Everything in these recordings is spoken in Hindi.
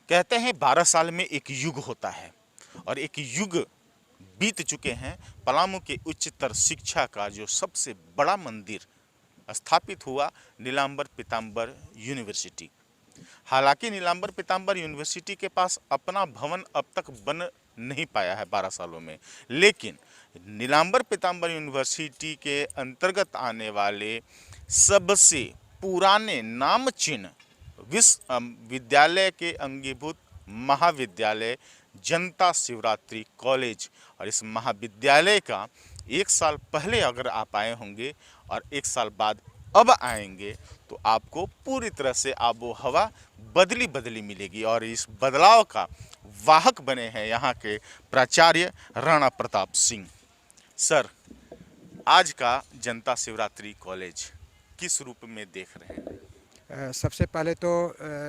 कहते हैं 12 साल में एक युग होता है और एक युग बीत चुके हैं। पलामू के उच्चतर शिक्षा का जो सबसे बड़ा मंदिर स्थापित हुआ, नीलांबर पीताम्बर यूनिवर्सिटी। हालांकि नीलांबर पीताम्बर यूनिवर्सिटी के पास अपना भवन अब तक बन नहीं पाया है 12 सालों में, लेकिन नीलांबर पीताम्बर यूनिवर्सिटी के अंतर्गत आने वाले सबसे पुराने नाम चिन्ह विद्यालय के अंगीभूत महाविद्यालय जनता शिवरात्रि कॉलेज। और इस महाविद्यालय का एक साल पहले अगर आप आए होंगे और एक साल बाद अब आएंगे तो आपको पूरी तरह से आबो हवा बदली बदली मिलेगी। और इस बदलाव का वाहक बने हैं यहाँ के प्राचार्य राणा प्रताप सिंह। सर, आज का जनता शिवरात्रि कॉलेज किस रूप में देख रहे हैं? सबसे पहले तो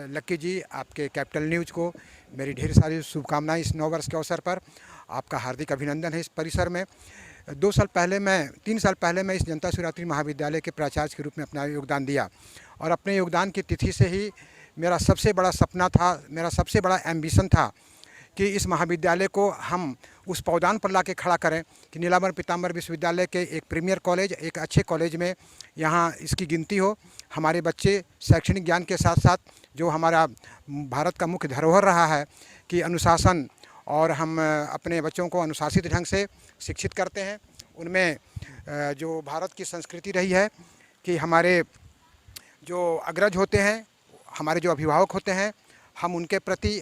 लक्की जी, आपके कैपिटल न्यूज़ को मेरी ढेर सारी शुभकामनाएं इस नव वर्ष के अवसर पर। आपका हार्दिक अभिनंदन है इस परिसर में। 3 साल पहले मैं इस जनता शिवरात्रि महाविद्यालय के प्राचार्य के रूप में अपना योगदान दिया और अपने योगदान की तिथि से ही मेरा सबसे बड़ा सपना था, मेरा सबसे बड़ा एम्बिशन था कि इस महाविद्यालय को हम उस पावदान पर ला के खड़ा करें कि नीलांबर पीताम्बर विश्वविद्यालय के एक प्रीमियर कॉलेज, एक अच्छे कॉलेज में यहाँ इसकी गिनती हो। हमारे बच्चे शैक्षणिक ज्ञान के साथ साथ जो हमारा भारत का मुख्य धरोहर रहा है कि अनुशासन, और हम अपने बच्चों को अनुशासित ढंग से शिक्षित करते हैं। उनमें जो भारत की संस्कृति रही है कि हमारे जो अग्रज होते हैं, हमारे जो अभिभावक होते हैं, हम उनके प्रति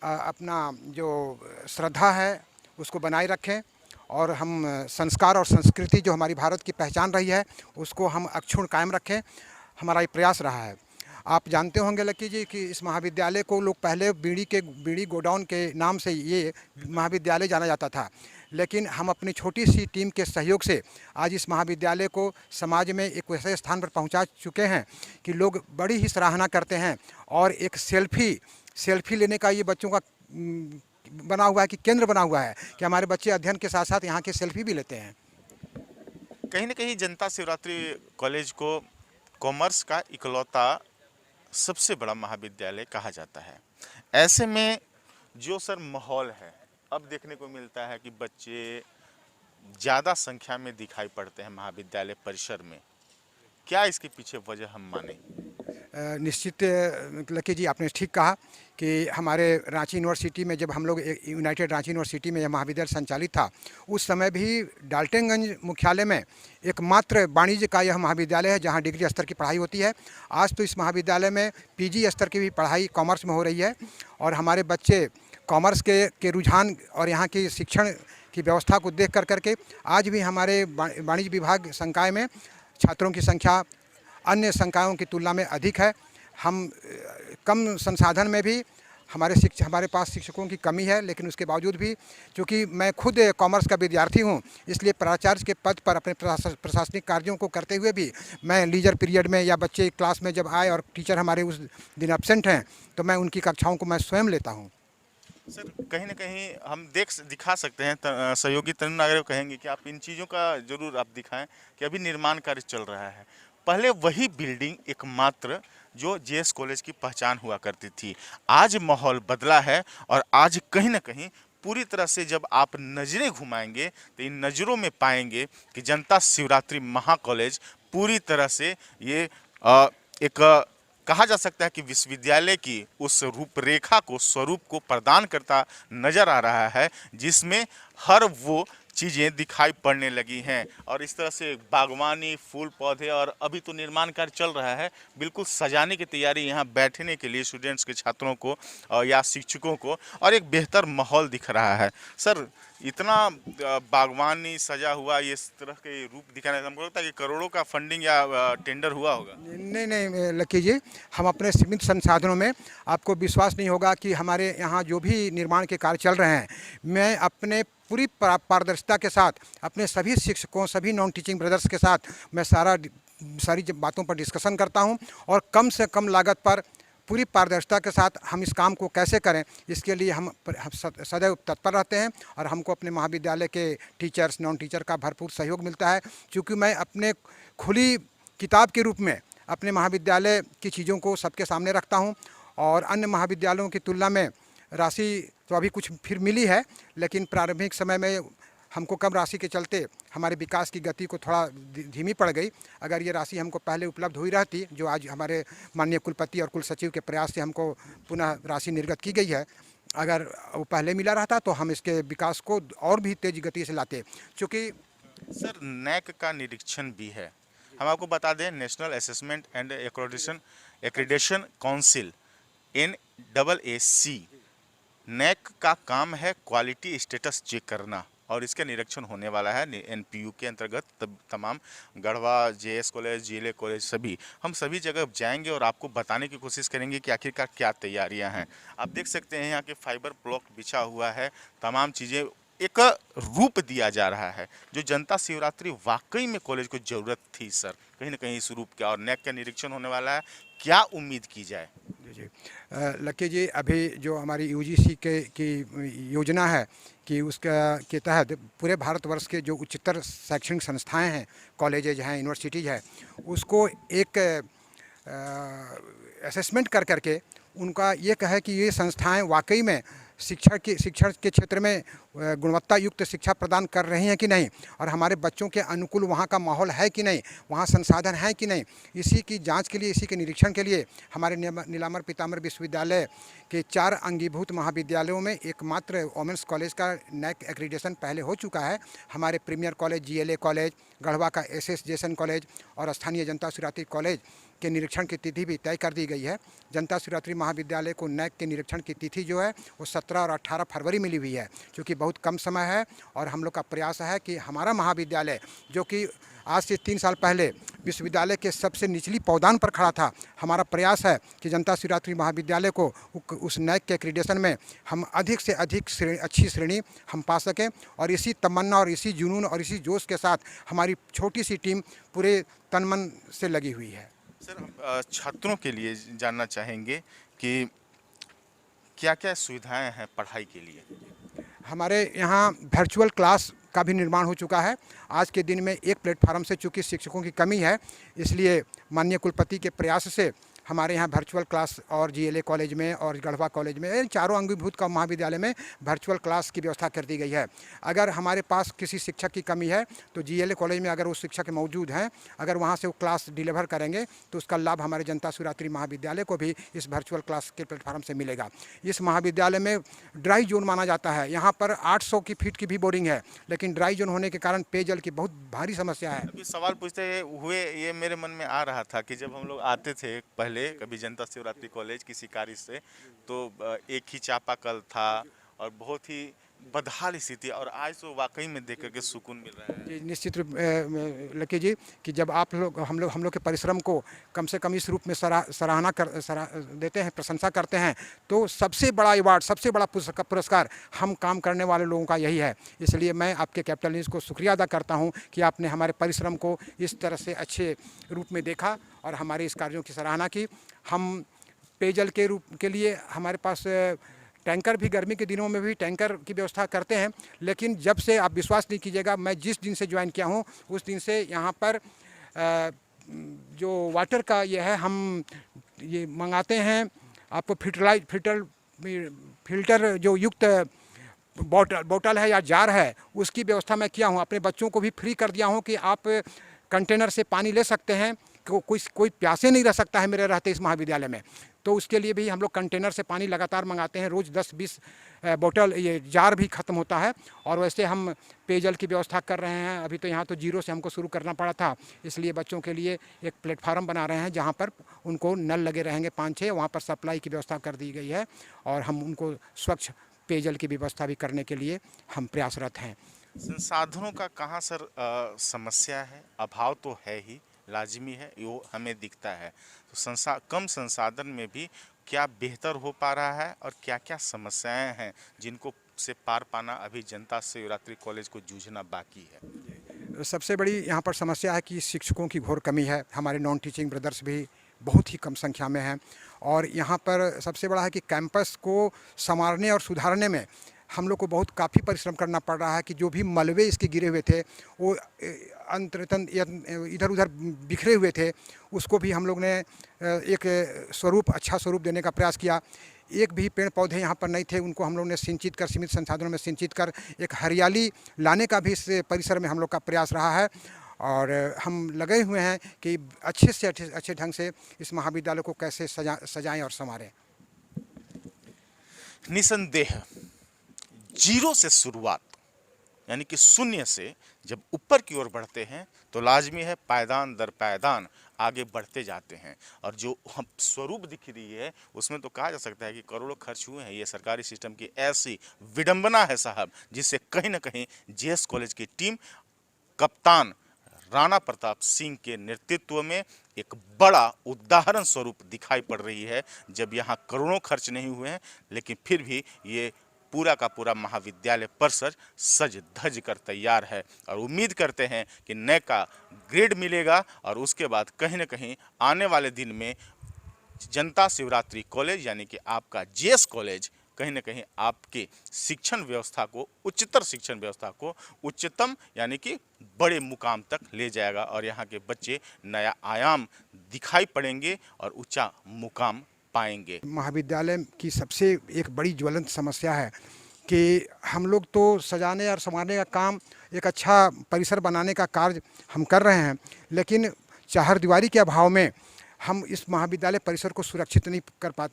अपना जो श्रद्धा है उसको बनाए रखें और हम संस्कार और संस्कृति जो हमारी भारत की पहचान रही है उसको हम अक्षुण्ण कायम रखें। हमारा ये प्रयास रहा है। आप जानते होंगे लक्की जी कि इस महाविद्यालय को लोग पहले बीड़ी गोडाउन के नाम से ये महाविद्यालय जाना जाता था, लेकिन हम अपनी छोटी सी टीम के सहयोग से आज इस महाविद्यालय को समाज में एक वैसे स्थान पर पहुंचा चुके हैं कि लोग बड़ी ही सराहना करते हैं। और एक सेल्फी लेने का ये बच्चों का बना हुआ है कि केंद्र बना हुआ है कि हमारे बच्चे अध्ययन के साथ साथ यहाँ के सेल्फी भी लेते हैं। कहीं ना कहीं जनता शिवरात्रि कॉलेज को कॉमर्स का इकलौता सबसे बड़ा महाविद्यालय कहा जाता है। ऐसे में जो सर माहौल है अब देखने को मिलता है कि बच्चे ज़्यादा संख्या में दिखाई पड़ते हैं महाविद्यालय परिसर में, क्या इसके पीछे वजह हम माने? निश्चित लकी जी, आपने ठीक कहा कि हमारे रांची यूनिवर्सिटी में जब हम लोग यूनाइटेड रांची यूनिवर्सिटी में यह महाविद्यालय संचालित था, उस समय भी डाल्टनगंज मुख्यालय में एकमात्र वाणिज्य का यह महाविद्यालय है जहां डिग्री स्तर की पढ़ाई होती है। आज तो इस महाविद्यालय में पीजी स्तर की भी पढ़ाई कॉमर्स में हो रही है और हमारे बच्चे कॉमर्स के रुझान और यहाँ की शिक्षण की व्यवस्था को देख करके आज भी हमारे वाणिज्य विभाग संकाय में छात्रों की संख्या अन्य संकायों की तुलना में अधिक है। हम कम संसाधन में भी हमारे पास शिक्षकों की कमी है, लेकिन उसके बावजूद भी चूँकि मैं खुद कॉमर्स का विद्यार्थी हूँ, इसलिए प्राचार्य के पद पर अपने प्रशासनिक कार्यों को करते हुए भी मैं लीजर पीरियड में या बच्चे क्लास में जब आए और टीचर हमारे उस दिन एब्सेंट हैं तो मैं उनकी कक्षाओं को मैं स्वयं लेता हूँ। सर, कहीं ना कहीं हम दिखा सकते हैं, सहयोगी तरुण नागरिक कहेंगे कि आप इन चीज़ों का जरूर आप दिखाएं कि अभी निर्माण कार्य चल रहा है। पहले वही बिल्डिंग एकमात्र जो जेएस कॉलेज की पहचान हुआ करती थी, आज माहौल बदला है और आज कहीं ना कहीं पूरी तरह से जब आप नज़रें घुमाएंगे तो इन नज़रों में पाएंगे कि जनता शिवरात्रि महा कॉलेज पूरी तरह से ये एक कहा जा सकता है कि विश्वविद्यालय की उस रूपरेखा को, स्वरूप को प्रदान करता नजर आ रहा है, जिसमें हर वो चीज़ें दिखाई पड़ने लगी हैं। और इस तरह से बागवानी, फूल पौधे, और अभी तो निर्माण कार्य चल रहा है, बिल्कुल सजाने की तैयारी यहाँ बैठने के लिए स्टूडेंट्स के, छात्रों को या शिक्षकों को, और एक बेहतर माहौल दिख रहा है। सर, इतना बागवानी सजा हुआ, ये इस तरह के रूप दिखाने से हमको लगता है कि करोड़ों का फंडिंग या टेंडर हुआ होगा। नहीं लक्की जी, हम अपने सीमित संसाधनों में, आपको विश्वास नहीं होगा कि हमारे यहाँ जो भी निर्माण के कार्य चल रहे हैं, मैं अपने पूरी पारदर्शिता के साथ अपने सभी शिक्षकों, सभी नॉन टीचिंग ब्रदर्स के साथ मैं सारी बातों पर डिस्कशन करता हूं और कम से कम लागत पर पूरी पारदर्शिता के साथ हम इस काम को कैसे करें, इसके लिए हम सदैव तत्पर रहते हैं और हमको अपने महाविद्यालय के टीचर्स, नॉन टीचर का भरपूर सहयोग मिलता है। क्योंकि मैं अपने खुली किताब के रूप में अपने महाविद्यालय की चीज़ों को सबके सामने रखता हूं और अन्य महाविद्यालयों की तुलना में राशि तो अभी कुछ फिर मिली है, लेकिन प्रारंभिक समय में हमको कम राशि के चलते हमारे विकास की गति को थोड़ा धीमी पड़ गई। अगर ये राशि हमको पहले उपलब्ध हुई रहती, जो आज हमारे माननीय कुलपति और कुल सचिव के प्रयास से हमको पुनः राशि निर्गत की गई है, अगर वो पहले मिला रहता तो हम इसके विकास को और भी तेज गति से लाते। चूँकि सर नैक का निरीक्षण भी है, हम आपको बता दें national assessment and accreditation council NAAC NAAC का काम है क्वालिटी स्टेटस चेक करना, और इसका निरीक्षण होने वाला है NPU के अंतर्गत तमाम Garhwa JS college, GLA college, हम सभी जगह जाएंगे और आपको बताने की कोशिश करेंगे कि आखिरकार क्या तैयारियां हैं। आप देख सकते हैं यहाँ के फाइबर ब्लॉक बिछा हुआ है, तमाम चीज़ें एक रूप दिया जा रहा है। जो जनता शिवरात्रि वाकई में कॉलेज को ज़रूरत थी सर, कहीं ना कहीं इस रूप का, और नैक का निरीक्षण होने वाला है, क्या उम्मीद की जाए? जी लक्की जी, अभी जो हमारी UGC की योजना है कि उसका के तहत पूरे भारतवर्ष के जो उच्चतर शैक्षणिक संस्थाएं हैं, कॉलेजेज हैं, यूनिवर्सिटीज़ हैं, उसको एक असेसमेंट कर करके उनका ये कहे कि ये संस्थाएं वाकई में शिक्षण के क्षेत्र में गुणवत्ता युक्त शिक्षा प्रदान कर रही हैं कि नहीं, और हमारे बच्चों के अनुकूल वहाँ का माहौल है कि नहीं, वहाँ संसाधन है कि नहीं। इसी की जांच के लिए, इसी के निरीक्षण के लिए हमारे नीलाम्बर पीताम्बर विश्वविद्यालय के 4 अंगीभूत महाविद्यालयों में एकमात्र वोमेंस कॉलेज का नैक एक्रीडेशन पहले हो चुका है। हमारे premier college, GLA college, Garhwa का SS जैसन कॉलेज और स्थानीय जनता शिवरात्रि कॉलेज के निरीक्षण की तिथि भी तय कर दी गई है। जनता शिवरात्रि महाविद्यालय को नैक के निरीक्षण की तिथि जो है वो 17 और 18 फरवरी मिली हुई है, क्योंकि बहुत कम समय है। और हम लोग का प्रयास है कि हमारा महाविद्यालय, जो कि आज से 3 साल पहले विश्वविद्यालय के सबसे निचली पौदान पर खड़ा था, हमारा प्रयास है कि जनता शिवरात्रि महाविद्यालय को उस नैक के एक्रीडेशन में हम अधिक से अधिक अच्छी श्रेणी हम पा सकें। और इसी तमन्ना और इसी जुनून और इसी जोश के साथ हमारी छोटी सी टीम पूरे तन मन से लगी हुई है। सर हम छात्रों के लिए जानना चाहेंगे कि क्या क्या सुविधाएं हैं पढ़ाई के लिए? हमारे यहाँ वर्चुअल क्लास का भी निर्माण हो चुका है। आज के दिन में एक प्लेटफार्म से चूँकि शिक्षकों की कमी है, इसलिए माननीय कुलपति के प्रयास से हमारे यहाँ वर्चुअल क्लास और GLA कॉलेज में और गढ़वा कॉलेज में, इन चारों अंगीभूत का महाविद्यालय में वर्चुअल क्लास की व्यवस्था कर दी गई है। अगर हमारे पास किसी शिक्षक की कमी है तो GLA कॉलेज में अगर वो शिक्षक मौजूद हैं, अगर वहाँ से वो क्लास डिलीवर करेंगे तो उसका लाभ हमारे जनता शिवरात्रि महाविद्यालय को भी इस वर्चुअल क्लास के प्लेटफार्म से मिलेगा। इस महाविद्यालय में ड्राई जोन माना जाता है। यहाँ पर 800 फीट की भी बोरिंग है, लेकिन ड्राई जोन होने के कारण पेयजल की बहुत भारी समस्या है। अभी सवाल पूछते हुए ये मेरे मन में आ रहा था कि जब हम लोग आते थे पहले कभी जनता शिवरात्रि कॉलेज किसी कार्य से, तो एक ही चापाकल था और बहुत ही बदहाल स्थिति, और आज तो वाकई में देख करके सुकून मिल रहा है। जी निश्चित रूप लकी जी कि जब आप लोग हम लोग के परिश्रम को कम से कम इस रूप में सराहना देते हैं, प्रशंसा करते हैं, तो सबसे बड़ा अवार्ड, सबसे बड़ा पुरस्कार हम काम करने वाले लोगों का यही है। इसलिए मैं आपके कैपिटल न्यूज़ को शुक्रिया अदा करता हूं कि आपने हमारे परिश्रम को इस तरह से अच्छे रूप में देखा और हमारे इस कार्यों की सराहना की। हम पेयजल के लिए हमारे पास टैंकर भी, गर्मी के दिनों में भी टैंकर की व्यवस्था करते हैं, लेकिन जब से, आप विश्वास नहीं कीजिएगा, मैं जिस दिन से ज्वाइन किया हूँ उस दिन से यहाँ पर जो वाटर का ये है, हम ये मंगाते हैं आपको फिल्टर जो युक्त बोतल है या जार है, उसकी व्यवस्था मैं किया हूँ। अपने बच्चों को भी फ्री कर दिया हूँ कि आप कंटेनर से पानी ले सकते हैं, कोई प्यासे नहीं रह सकता है मेरे रहते इस महाविद्यालय में। तो उसके लिए भी हम लोग कंटेनर से पानी लगातार मंगाते हैं। रोज़ 10-20 बोतल, ये जार भी ख़त्म होता है। और वैसे हम पेयजल की व्यवस्था कर रहे हैं। अभी तो यहाँ तो जीरो से हमको शुरू करना पड़ा था, इसलिए बच्चों के लिए एक प्लेटफार्म बना रहे हैं जहाँ पर उनको नल लगे रहेंगे 5-6, वहाँ पर सप्लाई की व्यवस्था कर दी गई है और हम उनको स्वच्छ पेयजल की व्यवस्था भी करने के लिए हम प्रयासरत हैं। संसाधनों का कहाँ सर समस्या है? अभाव तो है ही, लाजमी है, वो हमें दिखता है। तो कम संसाधन में भी क्या बेहतर हो पा रहा है और क्या क्या समस्याएं हैं जिनको से पार पाना अभी जनता शिवरात्रि कॉलेज को जूझना बाकी है? सबसे बड़ी यहाँ पर समस्या है कि शिक्षकों की घोर कमी है। हमारे नॉन टीचिंग ब्रदर्स भी बहुत ही कम संख्या में हैं। और यहाँ पर सबसे बड़ा है कि कैंपस को संवारने और सुधारने में हम लोग को काफ़ी परिश्रम करना पड़ रहा है कि जो भी मलबे इसके गिरे हुए थे वो अंतरतन इधर उधर बिखरे हुए थे, उसको भी हम लोग ने एक स्वरूप, अच्छा स्वरूप देने का प्रयास किया। एक भी पेड़ पौधे यहाँ पर नहीं थे, उनको हम लोग ने सिंचित कर, सीमित संसाधनों में सिंचित कर एक हरियाली लाने का भी इस परिसर में हम लोग का प्रयास रहा है। और हम लगे हुए हैं कि अच्छे से अच्छे ढंग से इस महाविद्यालय को कैसे सजाएं और संवारें। निसंदेह जीरो से शुरुआत, यानी कि शून्य से जब ऊपर की ओर बढ़ते हैं तो लाजमी है पायदान दर पायदान आगे बढ़ते जाते हैं। और जो हम स्वरूप दिख रही है उसमें तो कहा जा सकता है कि करोड़ों खर्च हुए हैं। ये सरकारी सिस्टम की ऐसी विडंबना है साहब, जिससे कहीं ना कहीं जेएस कॉलेज की टीम कप्तान राणा प्रताप सिंह के नेतृत्व में एक बड़ा उदाहरण स्वरूप दिखाई पड़ रही है। जब यहाँ करोड़ों खर्च नहीं हुए हैं, लेकिन फिर भी ये पूरा का पूरा महाविद्यालय परिसर सज धज कर तैयार है। और उम्मीद करते हैं कि नए का ग्रेड मिलेगा और उसके बाद कहीं ना कहीं आने वाले दिन में जनता शिवरात्रि कॉलेज यानी कि आपका जेएस कॉलेज कहीं ना कहीं आपके शिक्षण व्यवस्था को, उच्चतर शिक्षण व्यवस्था को उच्चतम यानी कि बड़े मुकाम तक ले जाएगा। और यहाँ के बच्चे नया आयाम दिखाई पड़ेंगे और ऊंचा मुकाम पाएंगे। महाविद्यालय की सबसे एक बड़ी ज्वलंत समस्या है कि हम लोग तो सजाने और संवारने का काम, एक अच्छा परिसर बनाने का कार्य हम कर रहे हैं, लेकिन चारदीवारी के अभाव में हम इस महाविद्यालय परिसर को सुरक्षित नहीं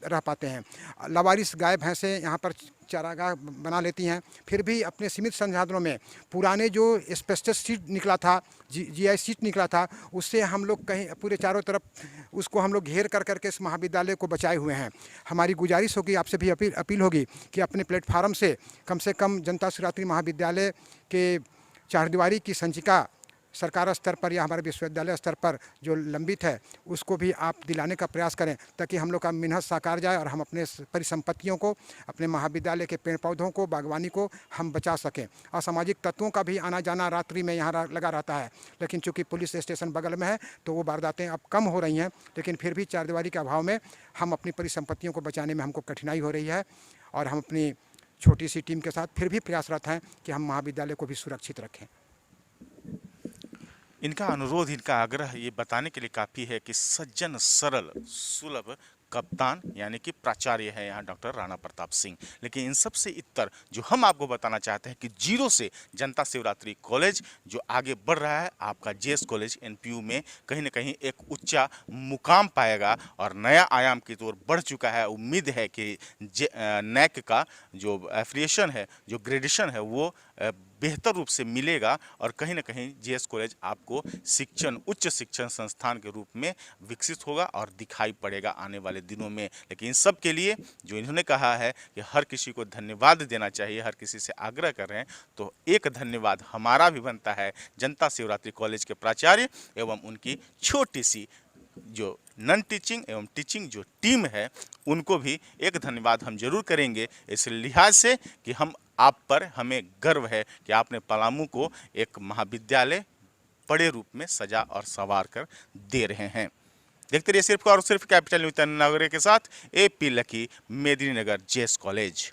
रह पाते हैं। लावारिस गाय भैंसें यहाँ पर चारागाह बना लेती हैं, फिर भी अपने सीमित संसाधनों में पुराने जो एस्बेस्टस शीट निकला था, जीआई शीट निकला था, उससे हम लोग कहीं पूरे चारों तरफ उसको हम लोग घेर कर करके इस महाविद्यालय को बचाए हुए हैं। हमारी गुजारिश होगी, आपसे भी अपील होगी कि अपने प्लेटफार्म से कम जनता शिवरात्रि महाविद्यालय के चारदीवारी की संचिका सरकार स्तर पर या हमारे विश्वविद्यालय स्तर पर जो लंबित है उसको भी आप दिलाने का प्रयास करें, ताकि हम लोग का मिन्हत साकार जाए और हम अपने परिसंपत्तियों को, अपने महाविद्यालय के पेड़ पौधों को, बागवानी को हम बचा सकें। असामाजिक तत्वों का भी आना जाना रात्रि में यहाँ लगा रहता है, लेकिन चूँकि पुलिस स्टेशन बगल में है तो वो वारदातें अब कम हो रही हैं, लेकिन फिर भी चारदीवारी के अभाव में हम अपनी परिसंपत्तियों को बचाने में हमको कठिनाई हो रही है। और हम अपनी छोटी सी टीम के साथ फिर भी प्रयासरत हैं कि हम महाविद्यालय को भी सुरक्षित रखें। इनका अनुरोध, इनका आग्रह ये बताने के लिए काफ़ी है कि सज्जन सरल सुलभ कप्तान यानी कि प्राचार्य है यहाँ डॉक्टर राणा प्रताप सिंह। लेकिन इन सब से इतर जो हम आपको बताना चाहते हैं कि जीरो से जनता शिवरात्रि कॉलेज जो आगे बढ़ रहा है, आपका जेएस कॉलेज एनपीयू में कहीं ना कहीं एक ऊंचा मुकाम पाएगा और नया आयाम की ओर बढ़ चुका है। उम्मीद है कि नैक का जो एफिलिएशन है, जो ग्रेडेशन है, वो बेहतर रूप से मिलेगा और कहीं ना कहीं जेएस कॉलेज आपको उच्च शिक्षण संस्थान के रूप में विकसित होगा और दिखाई पड़ेगा आने वाले दिनों में। लेकिन इन सब के लिए जो इन्होंने कहा है कि हर किसी को धन्यवाद देना चाहिए, हर किसी से आग्रह कर रहे हैं, तो एक धन्यवाद हमारा भी बनता है जनता शिवरात्रि कॉलेज के प्राचार्य एवं उनकी छोटी सी जो नॉन टीचिंग एवं टीचिंग जो टीम है, उनको भी एक धन्यवाद हम जरूर करेंगे इस लिहाज से कि आप पर हमें गर्व है कि आपने पलामू को एक महाविद्यालय बड़े रूप में सजा और संवार कर दे रहे हैं। देखते रहिए सिर्फ और सिर्फ कैपिटल न्यूज़ नगरी के साथ AP lucky, Medininagar JS college.